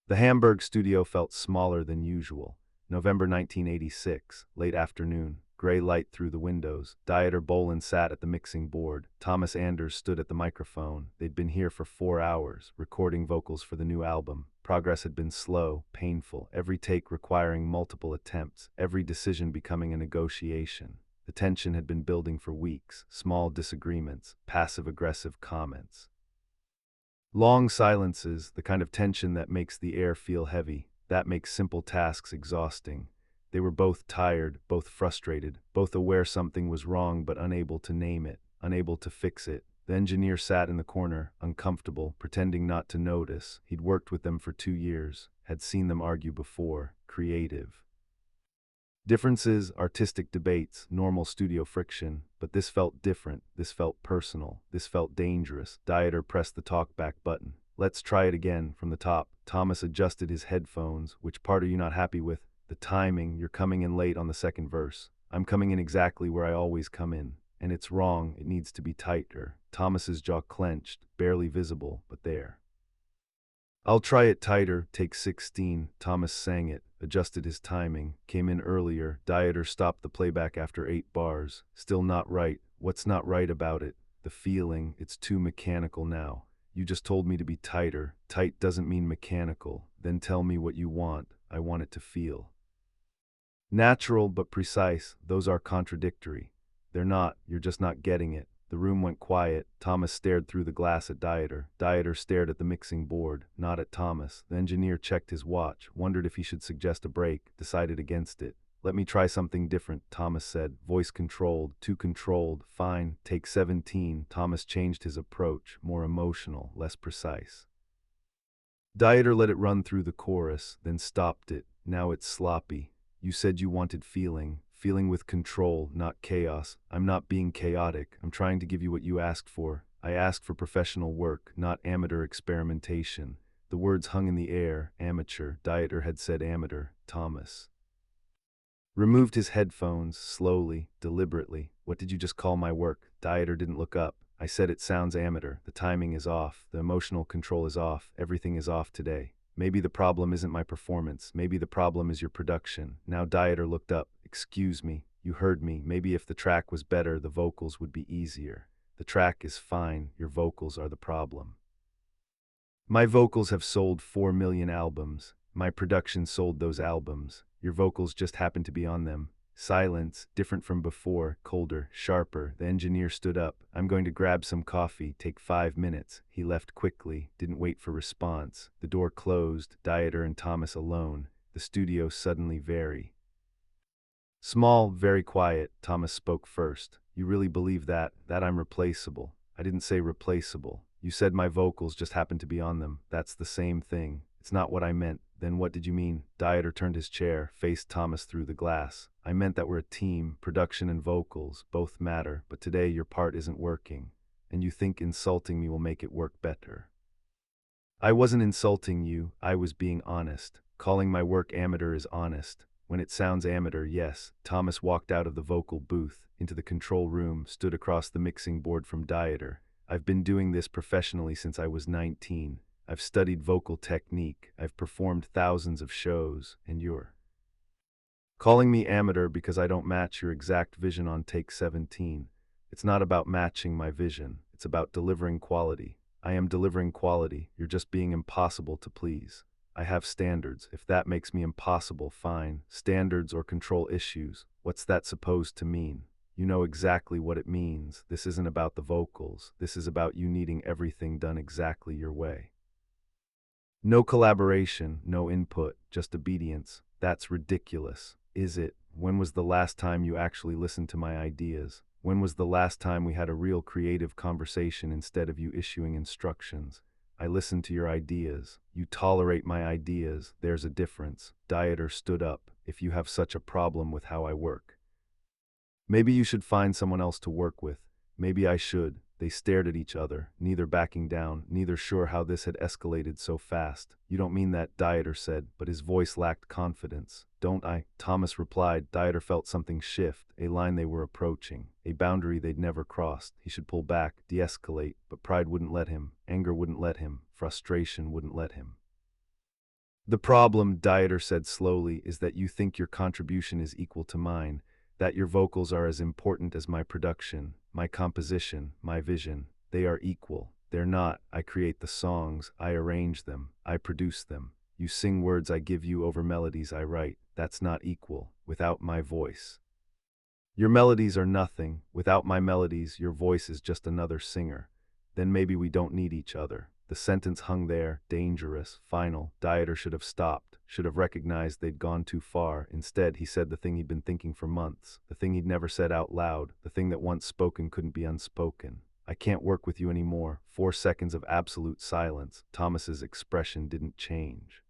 The Hamburg studio felt smaller than usual. November 1986, late afternoon, gray light through the windows. Dieter Bohlen sat at the mixing board. Thomas Anders stood at the microphone. They'd been here for 4 hours, recording vocals for the new album. Progress had been slow, painful, every take requiring multiple attempts, every decision becoming a negotiation. The tension had been building for weeks, small disagreements, passive-aggressive comments. Long silences, the kind of tension that makes the air feel heavy, that makes simple tasks exhausting. They were both tired, both frustrated, both aware something was wrong but unable to name it, unable to fix it. The engineer sat in the corner, uncomfortable, pretending not to notice. He'd worked with them for 2 years, had seen them argue before, creative. Differences, artistic debates, normal studio friction, but this felt different, this felt personal, this felt dangerous. Dieter pressed the talkback button. Let's try it again, from the top. Thomas adjusted his headphones. Which part are you not happy with? The timing, you're coming in late on the second verse. I'm coming in exactly where I always come in. And it's wrong, it needs to be tighter. Thomas's jaw clenched, barely visible, but there. I'll try it tighter, take 16. Thomas sang it, adjusted his timing, came in earlier. Dieter stopped the playback after 8 bars. Still not right. What's not right about it? The feeling, it's too mechanical now. You just told me to be tighter. Tight doesn't mean mechanical. Then tell me what you want. I want it to feel natural but precise. Those are contradictory. They're not, you're just not getting it. The room went quiet. Thomas stared through the glass at Dieter. Dieter stared at the mixing board, not at Thomas. The engineer checked his watch, wondered if he should suggest a break, decided against it. Let me try something different, Thomas said. Voice controlled, too controlled. Fine, take 17. Thomas changed his approach, more emotional, less precise. Dieter let it run through the chorus, then stopped it. Now it's sloppy. You said you wanted feeling. Feeling with control, not chaos. I'm not being chaotic. I'm trying to give you what you asked for. I asked for professional work, not amateur experimentation. The words hung in the air. Amateur. Dieter had said amateur. Thomas removed his headphones, slowly, deliberately. What did you just call my work? Dieter didn't look up. I said it sounds amateur. The timing is off. The emotional control is off. Everything is off today. Maybe the problem isn't my performance. Maybe the problem is your production. Now Dieter looked up. Excuse me, you heard me. Maybe if the track was better, the vocals would be easier. The track is fine. Your vocals are the problem. My vocals have sold 4 million albums. My production sold those albums. Your vocals just happen to be on them. Silence, different from before, colder, sharper. The engineer stood up. I'm going to grab some coffee, take 5 minutes. He left quickly, didn't wait for response. The door closed, Dieter and Thomas alone. The studio suddenly very small, very quiet. Thomas spoke first. You really believe that I'm replaceable? I didn't say replaceable. You said my vocals just happen to be on them. That's the same thing. It's not what I meant. Then what did you mean? Dieter turned his chair, faced Thomas through the glass. I meant that we're a team. Production and vocals both matter, but today your part isn't working. And you think insulting me will make it work better. I wasn't insulting you. I was being honest. Calling my work amateur is honest. When it sounds amateur, yes. Thomas walked out of the vocal booth, into the control room, stood across the mixing board from Dieter. I've been doing this professionally since I was 19. I've studied vocal technique. I've performed thousands of shows, and you're calling me amateur because I don't match your exact vision on take 17. It's not about matching my vision. It's about delivering quality. I am delivering quality. You're just being impossible to please. I have standards. If that makes me impossible, fine. Standards or control issues. What's that supposed to mean? You know exactly what it means. This isn't about the vocals. This is about you needing everything done exactly your way. No collaboration, no input, just obedience. That's ridiculous. Is it? When was the last time you actually listened to my ideas? When was the last time we had a real creative conversation instead of you issuing instructions? I listen to your ideas. You tolerate my ideas. There's a difference. Dieter stood up. If you have such a problem with how I work, maybe you should find someone else to work with. Maybe I should. They stared at each other, neither backing down, neither sure how this had escalated so fast. You don't mean that, Dieter said, but his voice lacked confidence. Don't I? Thomas replied. Dieter felt something shift, a line they were approaching, a boundary they'd never crossed. He should pull back, de-escalate, but pride wouldn't let him, anger wouldn't let him, frustration wouldn't let him. The problem, Dieter said slowly, is that you think your contribution is equal to mine, that your vocals are as important as my production, my composition, my vision. They are equal. They're not. I create the songs, I arrange them, I produce them. You sing words I give you over melodies I write. That's not equal, without my voice. Your melodies are nothing. Without my melodies, your voice is just another singer. Then maybe we don't need each other. The sentence hung there, dangerous, final. Dieter should have stopped, should have recognized they'd gone too far. Instead, he said the thing he'd been thinking for months, the thing he'd never said out loud, the thing that once spoken couldn't be unspoken. I can't work with you anymore. 4 seconds of absolute silence. Thomas's expression didn't change.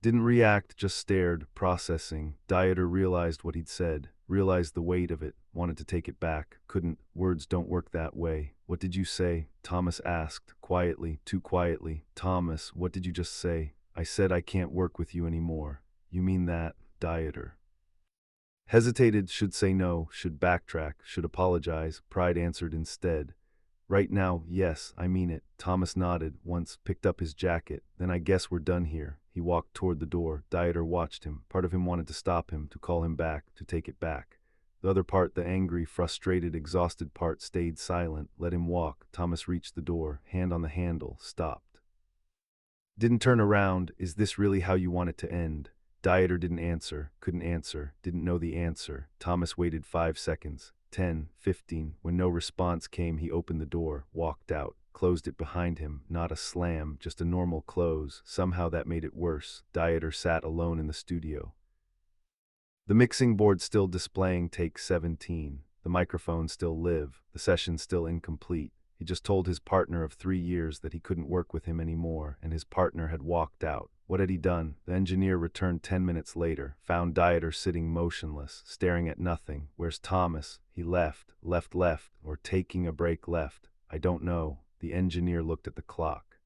Didn't react, just stared, processing. Dieter realized what he'd said, realized the weight of it, wanted to take it back, couldn't. Words don't work that way. What did you say? Thomas asked, quietly, too quietly. Thomas, what did you just say? I said I can't work with you anymore. You mean that? Dieter hesitated, should say no, should backtrack, should apologize. Pride answered instead. Right now, yes, I mean it. Thomas nodded, once, picked up his jacket. Then I guess we're done here. He walked toward the door. Dieter watched him. Part of him wanted to stop him, to call him back, to take it back. The other part, the angry, frustrated, exhausted part, stayed silent, let him walk. Thomas reached the door, hand on the handle, stopped. Didn't turn around. Is this really how you want it to end? Dieter didn't answer, couldn't answer, didn't know the answer. Thomas waited 5 seconds. 10, 15. When no response came, he opened the door, walked out, closed it behind him. Not a slam, just a normal close. Somehow that made it worse. Dieter sat alone in the studio. The mixing board still displaying take 17. The microphone still live. The session still incomplete. He just told his partner of 3 years that he couldn't work with him anymore, and his partner had walked out. What had he done? The engineer returned 10 minutes later, found Dieter sitting motionless, staring at nothing. Where's Thomas? He left, or taking a break left. I don't know. The engineer looked at the clock.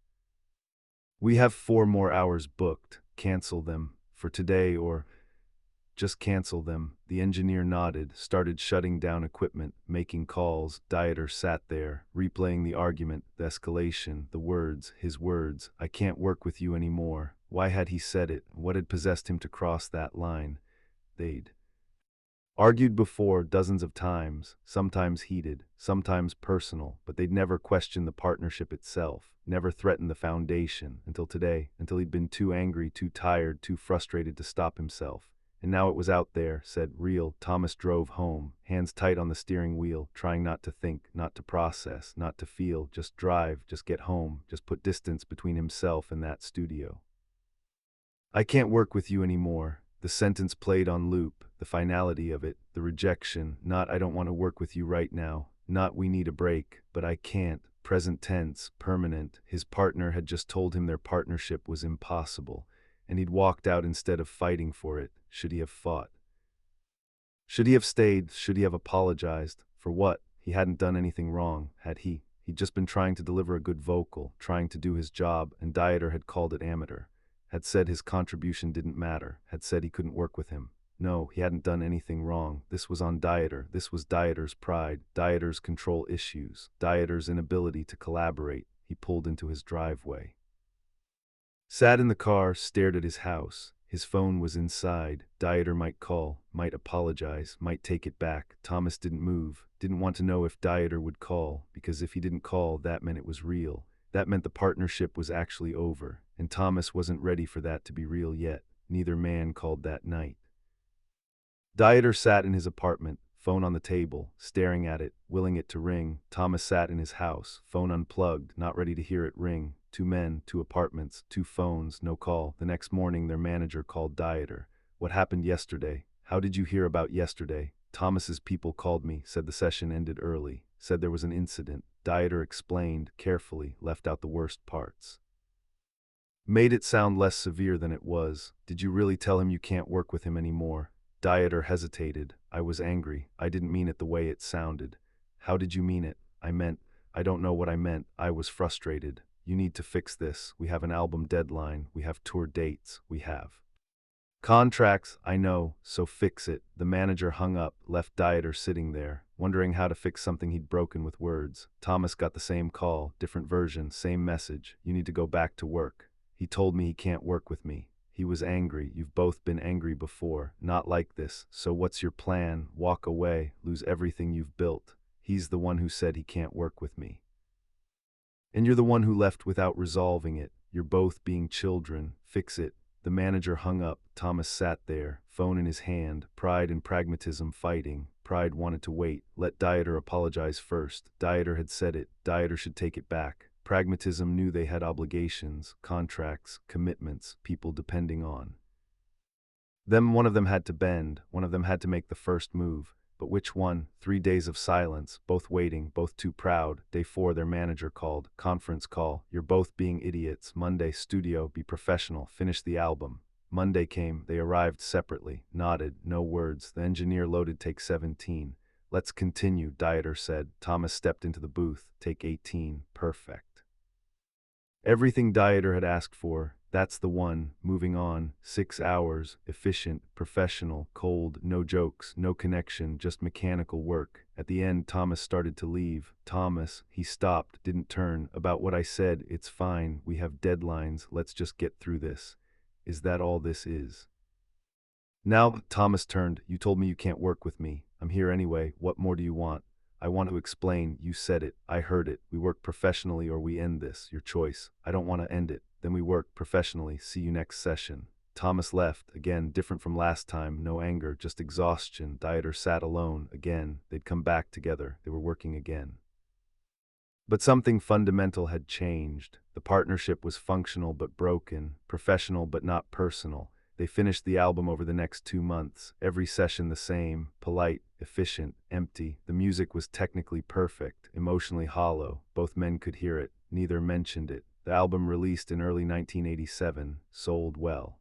We have 4 more hours booked. Cancel them. For today or just cancel them. The engineer nodded, started shutting down equipment, making calls. Dieter sat there, replaying the argument, the escalation, the words, his words. I can't work with you anymore. Why had he said it? What had possessed him to cross that line? They'd argued before dozens of times, sometimes heated, sometimes personal, but they'd never questioned the partnership itself, never threatened the foundation, until today, until he'd been too angry, too tired, too frustrated to stop himself. And now it was out there, said, real. Thomas drove home, hands tight on the steering wheel, trying not to think, not to process, not to feel, just drive, just get home, just put distance between himself and that studio. I can't work with you anymore. The sentence played on loop, the finality of it, the rejection, not I don't want to work with you right now, not we need a break, but I can't, present tense, permanent. His partner had just told him their partnership was impossible, and he'd walked out instead of fighting for it. Should he have fought? Should he have stayed? Should he have apologized? For what? He hadn't done anything wrong, had he? He'd just been trying to deliver a good vocal, trying to do his job, and Dieter had called it amateur. Had said his contribution didn't matter, had said he couldn't work with him. No, he hadn't done anything wrong. This was on Dieter. This was Dieter's pride, Dieter's control issues, Dieter's inability to collaborate. He pulled into his driveway. Sat in the car, stared at his house. His phone was inside. Dieter might call, might apologize, might take it back. Thomas didn't move, didn't want to know if Dieter would call, because if he didn't call, that meant it was real. That meant the partnership was actually over, and Thomas wasn't ready for that to be real yet. Neither man called that night. Dieter sat in his apartment, phone on the table, staring at it, willing it to ring. Thomas sat in his house, phone unplugged, not ready to hear it ring. 2 men, 2 apartments, 2 phones, no call. The next morning their manager called Dieter. What happened yesterday? How did you hear about yesterday? Thomas's people called me, said the session ended early, said there was an incident. Dieter explained, carefully, left out the worst parts. Made it sound less severe than it was. Did you really tell him you can't work with him anymore? Dieter hesitated. I was angry. I didn't mean it the way it sounded. How did you mean it? I don't know what I meant. I was frustrated. You need to fix this. We have an album deadline. We have tour dates. We have contracts. I know, so fix it. The manager hung up, left Dieter sitting there, wondering how to fix something he'd broken with words. Thomas got the same call, different version, same message. You need to go back to work. He told me he can't work with me. He was angry. You've both been angry before. Not like this. So what's your plan? Walk away, lose everything you've built. He's the one who said he can't work with me. And you're the one who left without resolving it. You're both being children. Fix it. The manager hung up. Thomas sat there, phone in his hand, pride and pragmatism fighting. Pride wanted to wait. Let Dieter apologize first. Dieter had said it. Dieter should take it back. Pragmatism knew they had obligations, contracts, commitments, people depending on them. One of them had to bend. One of them had to make the first move. But which one? 3 days of silence, both waiting, both too proud. Day 4, their manager called. Conference call. You're both being idiots. Monday, studio, be professional, finish the album. Monday came, they arrived separately, nodded, no words. The engineer loaded take 17. Let's continue, Dieter said. Thomas stepped into the booth. Take 18, perfect. Everything Dieter had asked for. That's the one. Moving on. 6 hours. Efficient, professional, cold, no jokes, no connection, just mechanical work. At the end, Thomas started to leave. Thomas, he stopped, didn't turn. About what I said, it's fine. We have deadlines. Let's just get through this. Is that all this is? Now, Thomas turned. You told me you can't work with me. I'm here anyway. What more do you want? I want to explain. You said it. I heard it. We work professionally or we end this. Your choice. I don't want to end it. Then we work professionally. See you next session. Thomas left. Again, different from last time. No anger, just exhaustion. Dieter sat alone. Again, they'd come back together. They were working again. But something fundamental had changed. The partnership was functional but broken, professional but not personal. They finished the album over the next 2 months, every session the same, polite, efficient, empty. The music was technically perfect, emotionally hollow. Both men could hear it, neither mentioned it. The album, released in early 1987, sold well.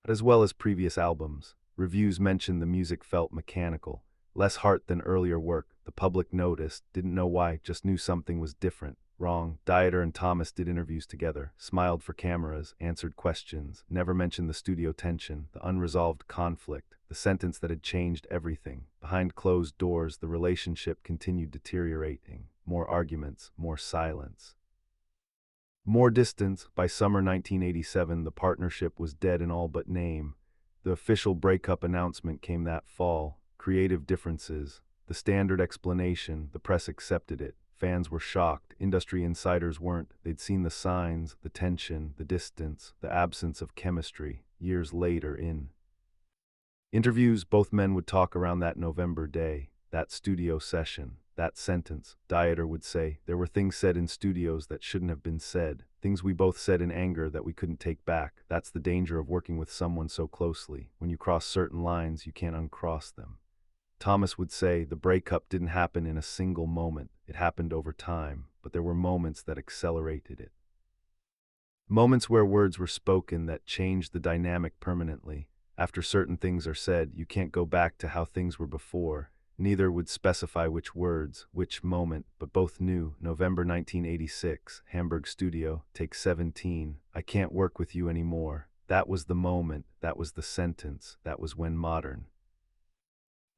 But as well as previous albums, reviews mentioned the music felt mechanical, less heart than earlier work. The public noticed, didn't know why, just knew something was different. Wrong. Dieter and Thomas did interviews together, smiled for cameras, answered questions, never mentioned the studio tension, the unresolved conflict, the sentence that had changed everything. Behind closed doors, the relationship continued deteriorating. More arguments, more silence. More distance. By summer 1987, the partnership was dead in all but name. The official breakup announcement came that fall. Creative differences. The standard explanation, the press accepted it. Fans were shocked, industry insiders weren't. They'd seen the signs, the tension, the distance, the absence of chemistry. Years later, in interviews, both men would talk around that November day, that studio session, that sentence. Dieter would say, there were things said in studios that shouldn't have been said, things we both said in anger that we couldn't take back. That's the danger of working with someone so closely. When you cross certain lines, you can't uncross them. Thomas would say the breakup didn't happen in a single moment. It happened over time, but there were moments that accelerated it. Moments where words were spoken that changed the dynamic permanently. After certain things are said, you can't go back to how things were before. Neither would specify which words, which moment, but both knew. November 1986, Hamburg studio, take 17. I can't work with you anymore. That was the moment, that was the sentence, that was when modern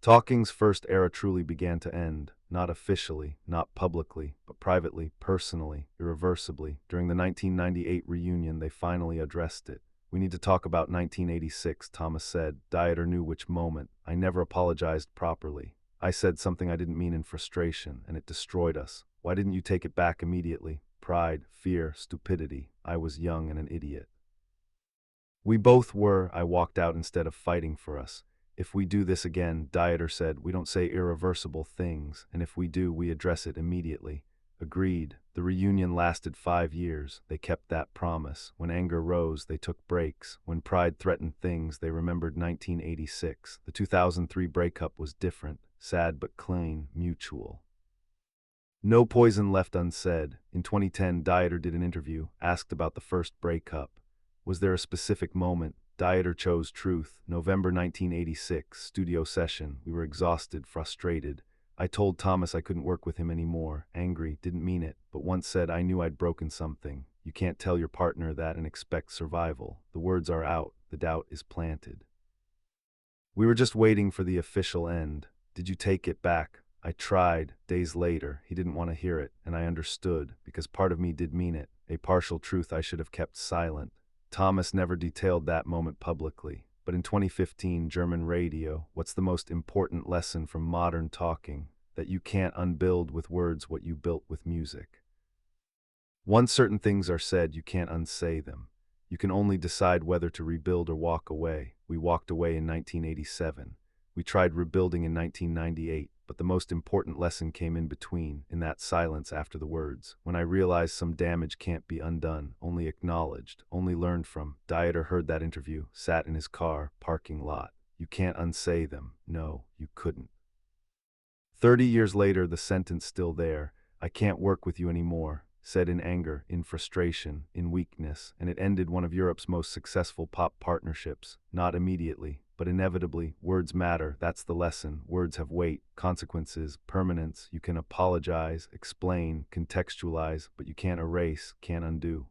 talking's first era truly began to end, not officially, not publicly, but privately, personally, irreversibly. During the 1998 reunion, they finally addressed it. We need to talk about 1986, Thomas said. Dieter knew which moment. I never apologized properly. I said something I didn't mean in frustration, and it destroyed us. Why didn't you take it back immediately? Pride, fear, stupidity. I was young and an idiot. We both were. I walked out instead of fighting for us. If we do this again, Dieter said, we don't say irreversible things, and if we do, we address it immediately. Agreed. The reunion lasted 5 years. They kept that promise. When anger rose, they took breaks. When pride threatened things, they remembered 1986. The 2003 breakup was different, sad but clean, mutual. No poison left unsaid. In 2010, Dieter did an interview, asked about the first breakup. Was there a specific moment? Dieter chose truth. November 1986, studio session. We were exhausted, frustrated. I told Thomas I couldn't work with him anymore. Angry, didn't mean it, but once said I knew I'd broken something. You can't tell your partner that and expect survival. The words are out, the doubt is planted. We were just waiting for the official end. Did you take it back? I tried. Days later, he didn't want to hear it, and I understood, because part of me did mean it. a partial truth I should have kept silent. Thomas never detailed that moment publicly, but in 2015 German radio, what's the most important lesson from modern talking? That you can't unbuild with words what you built with music. Once certain things are said, you can't unsay them. You can only decide whether to rebuild or walk away. We walked away in 1987. We tried rebuilding in 1998, but the most important lesson came in between, in that silence after the words, when I realized some damage can't be undone, only acknowledged, only learned from. Dieter heard that interview, sat in his car, parking lot. You can't unsay them. No, you couldn't. 30 years later, the sentence still there. I can't work with you anymore, said in anger, in frustration, in weakness, and it ended one of Europe's most successful pop partnerships. Not immediately, but inevitably. Words matter, that's the lesson. Words have weight, consequences, permanence. You can apologize, explain, contextualize, but you can't erase, can't undo.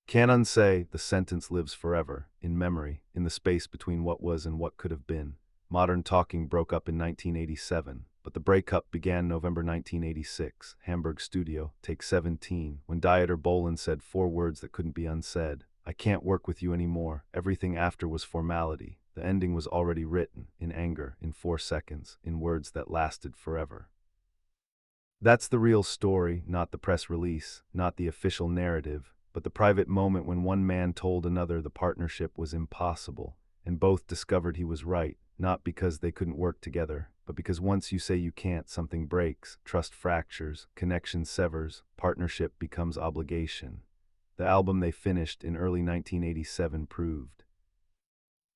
Can't unsay, the sentence lives forever, in memory, in the space between what was and what could have been. Modern talking broke up in 1987, but the breakup began November 1986, Hamburg studio, take 17, when Dieter Bohlen said 4 words that couldn't be unsaid. I can't work with you anymore. Everything after was formality. The ending was already written, in anger, in 4 seconds, in words that lasted forever. That's the real story, not the press release, not the official narrative, but the private moment when one man told another the partnership was impossible, and both discovered he was right. Not because they couldn't work together, but because once you say you can't, something breaks, trust fractures, connection severs, partnership becomes obligation. The album they finished in early 1987 proved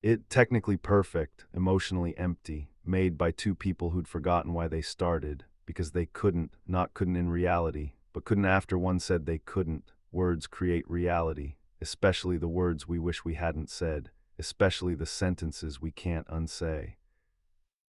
it. Technically perfect, emotionally empty, made by 2 people who'd forgotten why they started, because they couldn't, not couldn't in reality, but couldn't after one said they couldn't. Words create reality, especially the words we wish we hadn't said, especially the sentences we can't unsay.